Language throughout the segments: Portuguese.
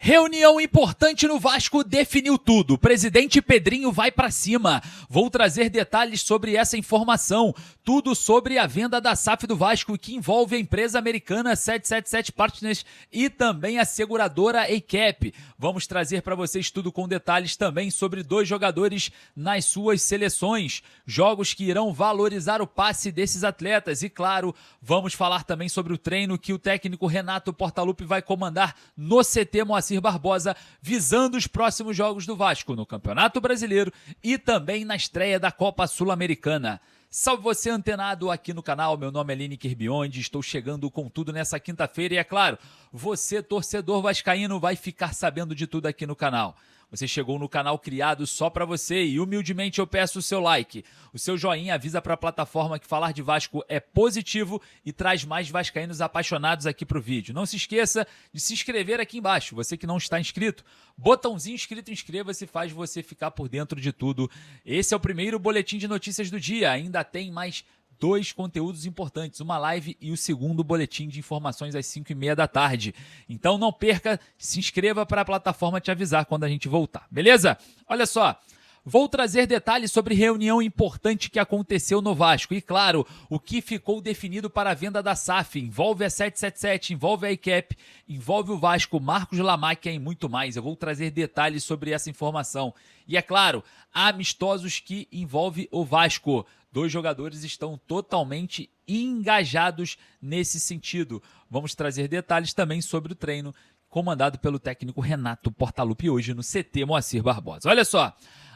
Reunião importante no Vasco definiu tudo. Presidente Pedrinho vai pra cima. Vou trazer detalhes sobre essa informação. Tudo sobre a venda da SAF do Vasco, que envolve a empresa americana 777 Partners e também a seguradora ACAP. Vamos trazer para vocês tudo com detalhes também sobre 2 jogadores nas suas seleções. Jogos que irão valorizar o passe desses atletas. E claro, vamos falar também sobre o treino que o técnico Renato Portaluppi vai comandar no CT Moacir Barbosa, visando os próximos jogos do Vasco no Campeonato Brasileiro e também na estreia da Copa Sul-Americana. Salve você antenado aqui no canal, meu nome é Lineker Biondi, estou chegando com tudo nessa quinta-feira e é claro, você torcedor vascaíno vai ficar sabendo de tudo aqui no canal. Você chegou no canal criado só para você e humildemente eu peço o seu like. O seu joinha avisa para a plataforma que falar de Vasco é positivo e traz mais vascaínos apaixonados aqui pro vídeo. Não se esqueça de se inscrever aqui embaixo. Você que não está inscrito, botãozinho inscrito, inscreva-se, faz você ficar por dentro de tudo. Esse é o primeiro boletim de notícias do dia. Ainda tem mais 2 conteúdos importantes, uma live e o segundo boletim de informações às 5h30 da tarde. Então não perca, se inscreva para a plataforma te avisar quando a gente voltar, beleza? Olha só, vou trazer detalhes sobre reunião importante que aconteceu no Vasco. E claro, o que ficou definido para a venda da SAF. Envolve a 777, envolve a ACAP, envolve o Vasco, Marcos Lamáquia e muito mais. Eu vou trazer detalhes sobre essa informação. E é claro, amistosos que envolve o Vasco. 2 jogadores estão totalmente engajados nesse sentido. Vamos trazer detalhes também sobre o treino comandado pelo técnico Renato Portaluppi hoje no CT Moacir Barbosa. Olha só,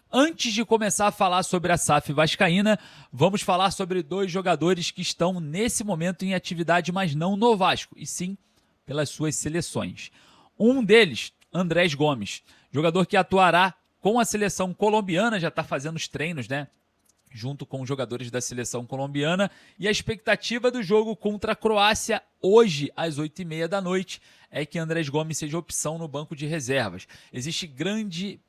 antes de começar a falar sobre a SAF vascaína, vamos falar sobre 2 jogadores que estão nesse momento em atividade, mas não no Vasco, e sim pelas suas seleções. Um deles, Andrés Gomes, jogador que atuará com a seleção colombiana, já está fazendo os treinos, né? Junto com os jogadores da seleção colombiana, e a expectativa do jogo contra a Croácia hoje às 8h30 da noite é que Andrés Gomes seja opção no banco de reservas. Existe grande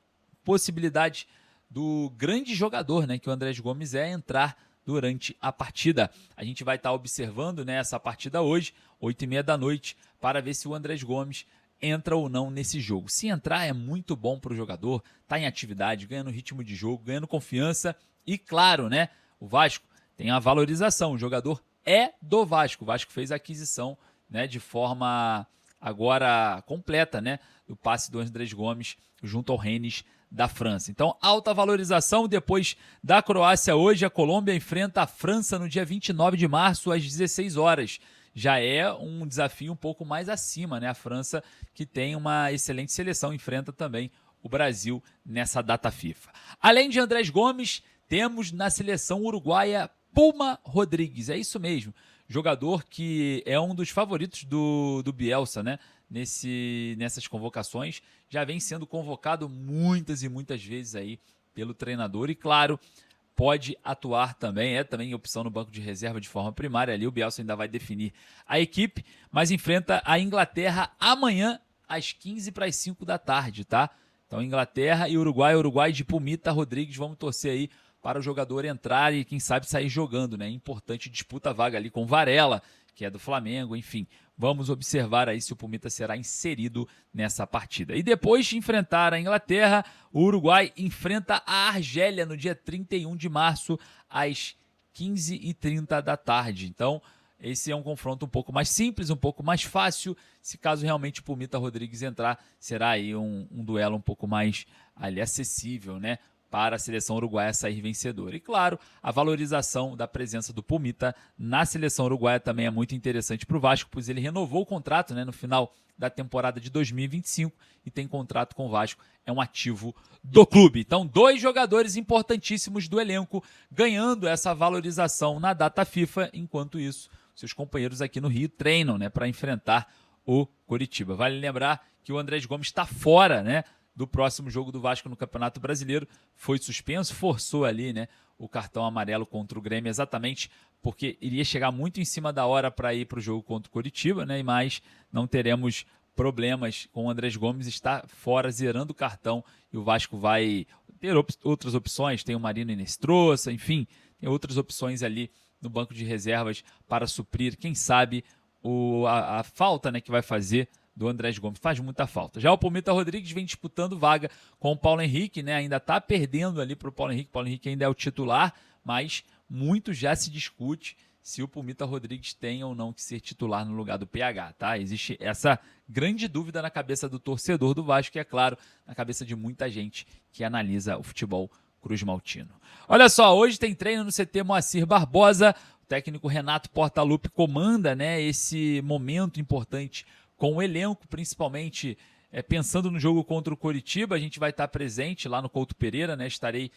possibilidade do grande jogador, né, que o Andrés Gomes entrar durante a partida. A gente vai estar observando, né, essa partida hoje, 8h30 da noite, para ver se o Andrés Gomes entra ou não nesse jogo. Se entrar é muito bom para o jogador, está em atividade, ganhando ritmo de jogo, ganhando confiança. E claro, né, o Vasco tem a valorização, o jogador é do Vasco. O Vasco fez a aquisição, né, de forma agora completa, né, do passe do Andrés Gomes junto ao Rennes da França. Então, alta valorização. Depois da Croácia hoje, a Colômbia enfrenta a França no dia 29 de março às 16 horas. Já é um desafio um pouco mais acima, né? A França, que tem uma excelente seleção, enfrenta também o Brasil nessa data FIFA. Além de Andrés Gomes, temos na seleção uruguaia Puma Rodrigues, é isso mesmo, jogador que é um dos favoritos do Bielsa, né? Nessas convocações, já vem sendo convocado muitas e muitas vezes aí pelo treinador e claro, pode atuar também, é também opção no banco de reserva de forma primária, ali o Bielsa ainda vai definir a equipe, mas enfrenta a Inglaterra amanhã às 15h45 da tarde, tá? Então Inglaterra e Uruguai de Pumita Rodrigues, vamos torcer aí para o jogador entrar e quem sabe sair jogando, né? Importante disputa a vaga ali com Varela, que é do Flamengo, enfim. Vamos observar aí se o Pumita será inserido nessa partida. E depois de enfrentar a Inglaterra, o Uruguai enfrenta a Argélia no dia 31 de março às 15h30 da tarde. Então, esse é um confronto um pouco mais simples, um pouco mais fácil. Se caso realmente o Pumita Rodrigues entrar, será aí um duelo um pouco mais ali acessível, né? Para a seleção uruguaia sair vencedora. E claro, a valorização da presença do Pumita na seleção uruguaia também é muito interessante para o Vasco, pois ele renovou o contrato, né, no final da temporada de 2025 e tem contrato com o Vasco, é um ativo do clube. Então, 2 jogadores importantíssimos do elenco ganhando essa valorização na data FIFA, enquanto isso, seus companheiros aqui no Rio treinam, né, para enfrentar o Coritiba. Vale lembrar que o Andrés Gomes está fora, né, do próximo jogo do Vasco no Campeonato Brasileiro, foi suspenso, forçou ali, né, o cartão amarelo contra o Grêmio, exatamente porque iria chegar muito em cima da hora para ir para o jogo contra o Coritiba, né, mas não teremos problemas com o Andrés Gomes, está fora, zerando o cartão, e o Vasco vai ter outras opções, tem o Marino Inestrosa, enfim, tem outras opções ali no banco de reservas para suprir, quem sabe, a falta, né, que vai fazer do Andrés Gomes. Faz muita falta. Já o Pulmita Rodrigues vem disputando vaga com o Paulo Henrique, né? Ainda está perdendo ali para o Paulo Henrique. Paulo Henrique ainda é o titular, mas muito já se discute se o Pulmita Rodrigues tem ou não que ser titular no lugar do PH, tá? Existe essa grande dúvida na cabeça do torcedor do Vasco e, é claro, na cabeça de muita gente que analisa o futebol cruzmaltino. Olha só, hoje tem treino no CT Moacir Barbosa. O técnico Renato Portaluppi comanda, né, esse momento importante com o elenco, principalmente pensando no jogo contra o Coritiba. A gente vai estar presente lá no Couto Pereira, né? Estarei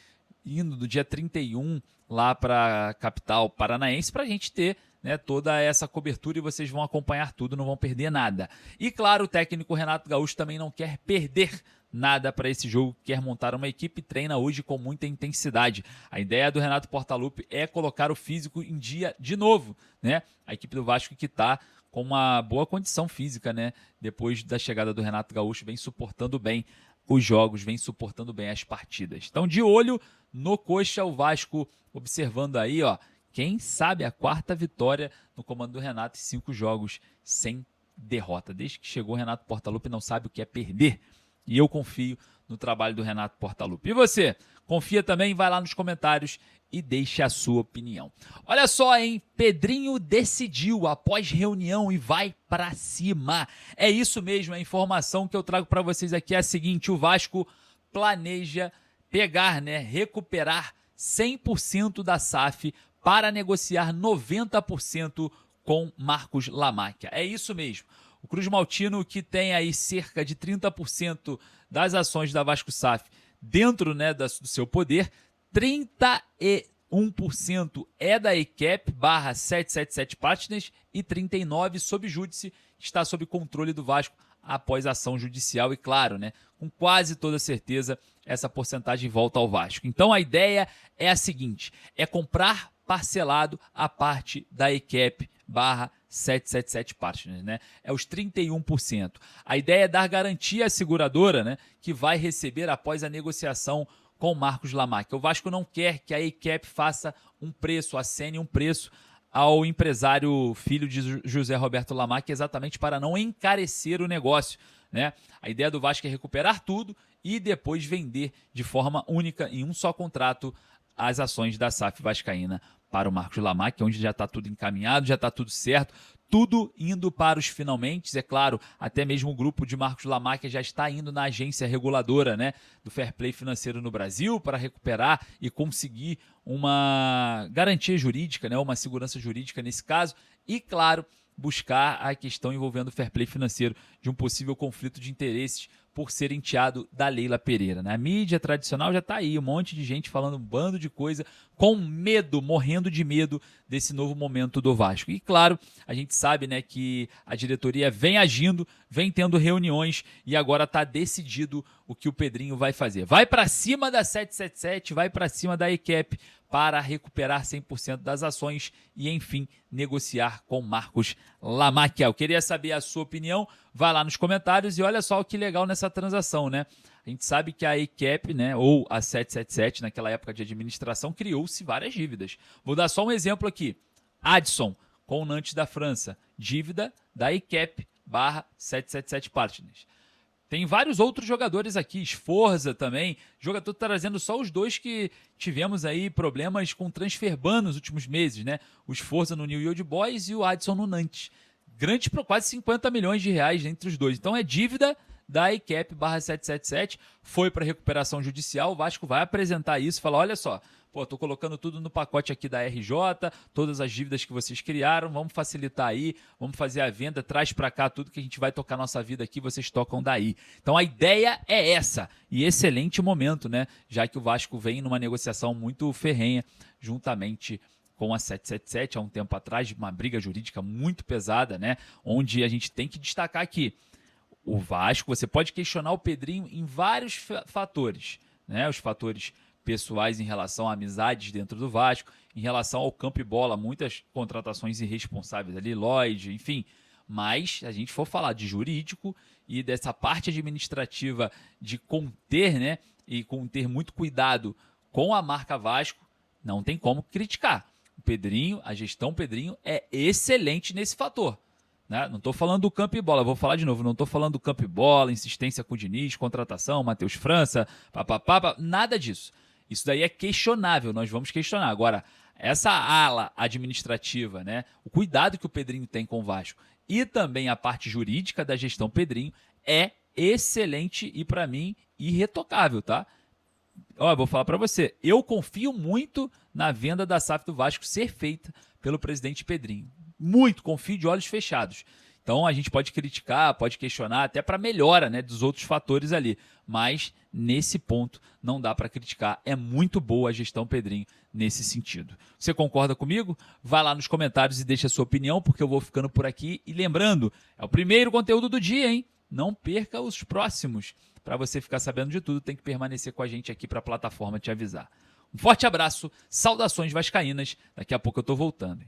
indo no dia 31 lá para a capital paranaense para a gente ter, né, toda essa cobertura e vocês vão acompanhar tudo, não vão perder nada. E claro, o técnico Renato Gaúcho também não quer perder nada para esse jogo, quer montar uma equipe e treina hoje com muita intensidade. A ideia do Renato Portaluppi é colocar o físico em dia de novo, né? A equipe do Vasco que está com uma boa condição física, né? Depois da chegada do Renato Gaúcho, vem suportando bem os jogos, vem suportando bem as partidas. Então, de olho no Coxa, o Vasco observando aí, ó, quem sabe a 4ª vitória no comando do Renato em 5 jogos sem derrota. Desde que chegou o Renato Portaluppi, não sabe o que é perder. E eu confio no trabalho do Renato Portaluppi. E você? Confia também? Vai lá nos comentários e deixe a sua opinião. Olha só, hein? Pedrinho decidiu após reunião e vai pra cima. É isso mesmo, a informação que eu trago para vocês aqui é a seguinte: o Vasco planeja pegar, né, recuperar 100% da SAF para negociar 90% com Marcos Lamacchia. É isso mesmo. O Cruzmaltino, que tem aí cerca de 30% das ações da Vasco SAF dentro, né, do seu poder, 31% é da ECAP /777 Partners e 39% sob júdice, que está sob controle do Vasco após ação judicial e, claro, né, com quase toda certeza essa porcentagem volta ao Vasco. Então a ideia é a seguinte: é comprar parcelado a parte da ECAP /777 Partners, né? É os 31%. A ideia é dar garantia à seguradora, né, que vai receber após a negociação com Marcos Lamacchia. O Vasco não quer que a ECAP faça um preço, acene um preço ao empresário filho de José Roberto Lamacchia, exatamente para não encarecer o negócio, né? A ideia do Vasco é recuperar tudo e depois vender de forma única, em um só contrato, as ações da SAF vascaína para o Marcos Lamacchia, onde já está tudo encaminhado, já está tudo certo, tudo indo para os finalmente. É claro, até mesmo o grupo de Marcos Lamacchia já está indo na agência reguladora, né, do Fair Play financeiro no Brasil para recuperar e conseguir uma garantia jurídica, né, uma segurança jurídica nesse caso e, claro, buscar a questão envolvendo o Fair Play financeiro de um possível conflito de interesses por ser enteado da Leila Pereira, né? A mídia tradicional já está aí, um monte de gente falando um bando de coisa, com medo, morrendo de medo desse novo momento do Vasco. E claro, a gente sabe, né, que a diretoria vem agindo, vem tendo reuniões e agora está decidido o que o Pedrinho vai fazer. Vai para cima da 777, vai para cima da ECAP para recuperar 100% das ações e, enfim, negociar com Marcos Lamacchia. Eu queria saber a sua opinião, vai lá nos comentários e olha só que legal nessa transação, né? A gente sabe que a ECAP, né, ou a 777, naquela época de administração, criou-se várias dívidas. Vou dar só um exemplo aqui. Adson, com o Nantes da França, dívida da ECAP /777 Partners. Tem vários outros jogadores aqui, Sforza também, jogador trazendo só os dois que tivemos aí problemas com transfer ban nos últimos meses, né? O Sforza no New Old Boys e o Adson no Nantes. Grande, quase 50 milhões de reais entre os dois. Então é dívida da ECAP /777, foi para recuperação judicial, o Vasco vai apresentar isso, falar, olha só, pô, tô colocando tudo no pacote aqui da RJ, todas as dívidas que vocês criaram, vamos facilitar aí, vamos fazer a venda, traz para cá tudo que a gente vai tocar nossa vida aqui, vocês tocam daí. Então a ideia é essa, e excelente momento, né, já que o Vasco vem numa negociação muito ferrenha, juntamente com a 777, há um tempo atrás, uma briga jurídica muito pesada, né, onde a gente tem que destacar aqui, o Vasco, você pode questionar o Pedrinho em vários fatores, né, os fatores pessoais em relação a amizades dentro do Vasco, em relação ao campo e bola, muitas contratações irresponsáveis ali, Lloyd, enfim. Mas, se a gente for falar de jurídico e dessa parte administrativa de conter, né, e conter muito cuidado com a marca Vasco, não tem como criticar. O Pedrinho, a gestão Pedrinho é excelente nesse fator. né? Não estou falando do campo e bola, vou falar de novo, não estou falando do campo e bola, insistência com o Diniz, contratação, Matheus França, papapá, nada disso. Isso daí é questionável, nós vamos questionar. Agora, essa ala administrativa, né? O cuidado que o Pedrinho tem com o Vasco e também a parte jurídica da gestão Pedrinho é excelente e, para mim, irretocável, tá? Ó, vou falar para você, eu confio muito na venda da SAF do Vasco ser feita pelo presidente Pedrinho. Muito, confio de olhos fechados. Então a gente pode criticar, pode questionar até para melhora, né, dos outros fatores ali. Mas nesse ponto não dá para criticar. É muito boa a gestão Pedrinho nesse sentido. Você concorda comigo? Vai lá nos comentários e deixa a sua opinião, porque eu vou ficando por aqui. E lembrando, é o primeiro conteúdo do dia, hein? Não perca os próximos. Para você ficar sabendo de tudo, tem que permanecer com a gente aqui para a plataforma te avisar. Um forte abraço, saudações vascaínas. Daqui a pouco eu estou voltando.